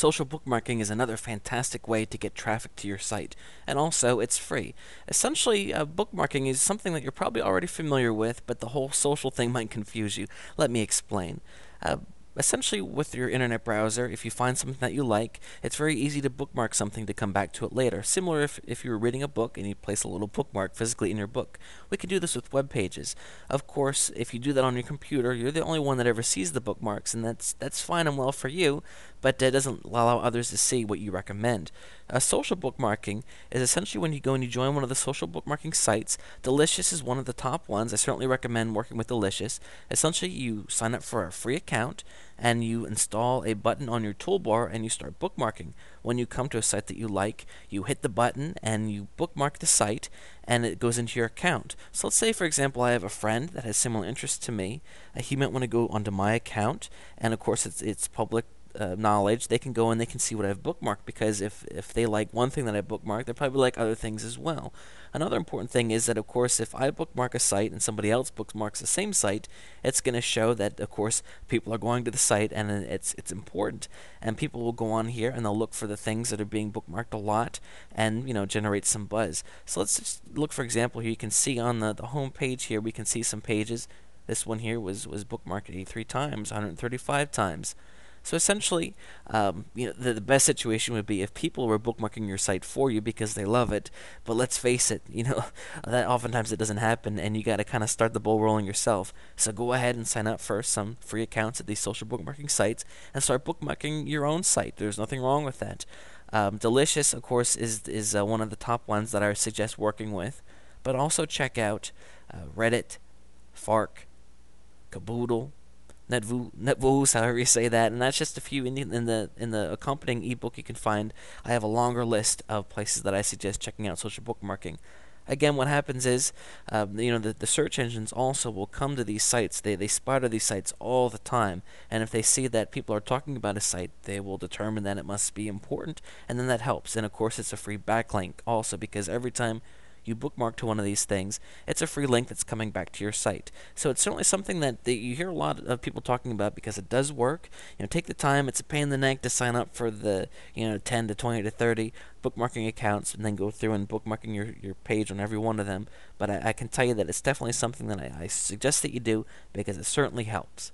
Social bookmarking is another fantastic way to get traffic to your site, and also it's free. Essentially, bookmarking is something that you're probably already familiar with, but the whole social thing might confuse you. Let me explain. Uh, Essentially, with your internet browser, if you find something that you like, it's very easy to bookmark something to come back to it later. Similar if you were reading a book and you place a little bookmark physically in your book. We can do this with web pages. Of course, if you do that on your computer, you're the only one that ever sees the bookmarks, and that's fine and well for you, but it doesn't allow others to see what you recommend. Social bookmarking is essentially when you go and you join one of the social bookmarking sites. Delicious is one of the top ones. I certainly recommend working with Delicious. Essentially, you sign up for a free account and you install a button on your toolbar and you start bookmarking. When you come to a site that you like, you hit the button and you bookmark the site and it goes into your account. So let's say, for example, I have a friend that has similar interests to me. He might want to go onto my account, and of course it's public knowledge. They can go and they can see what I've bookmarked, because if they like one thing that I bookmarked, they probably like other things as well. Another important thing is that, of course, if I bookmark a site and somebody else bookmarks the same site, it's going to show that, of course, people are going to the site, and it's important. And people will go on here and they'll look for the things that are being bookmarked a lot, and generate some buzz. So let's just look, for example, here. You can see on the home page here, we can see some pages. This one here was bookmarked 83 times, 135 times. So essentially, the best situation would be if people were bookmarking your site for you because they love it. But let's face it, that oftentimes it doesn't happen, and you got to kind of start the ball rolling yourself. So go ahead and sign up for some free accounts at these social bookmarking sites and start bookmarking your own site. There's nothing wrong with that. Delicious, of course, is one of the top ones that I suggest working with. But also check out Reddit, Fark, Caboodle, Netvoos, however you say that, and that's just a few in the accompanying ebook you can find. I have a longer list of places that I suggest checking out social bookmarking. Again, what happens is, the search engines also will come to these sites. They spider these sites all the time, and if they see that people are talking about a site, they will determine that it must be important, and then that helps. And of course, it's a free backlink also, because every time you bookmark to one of these things, it's a free link that's coming back to your site. So it's certainly something that you hear a lot of people talking about, because it does work. Take the time. It's a pain in the neck to sign up for the 10 to 20 to 30 bookmarking accounts and then go through and bookmarking your page on every one of them. But I can tell you that it's definitely something that I suggest that you do, because it certainly helps.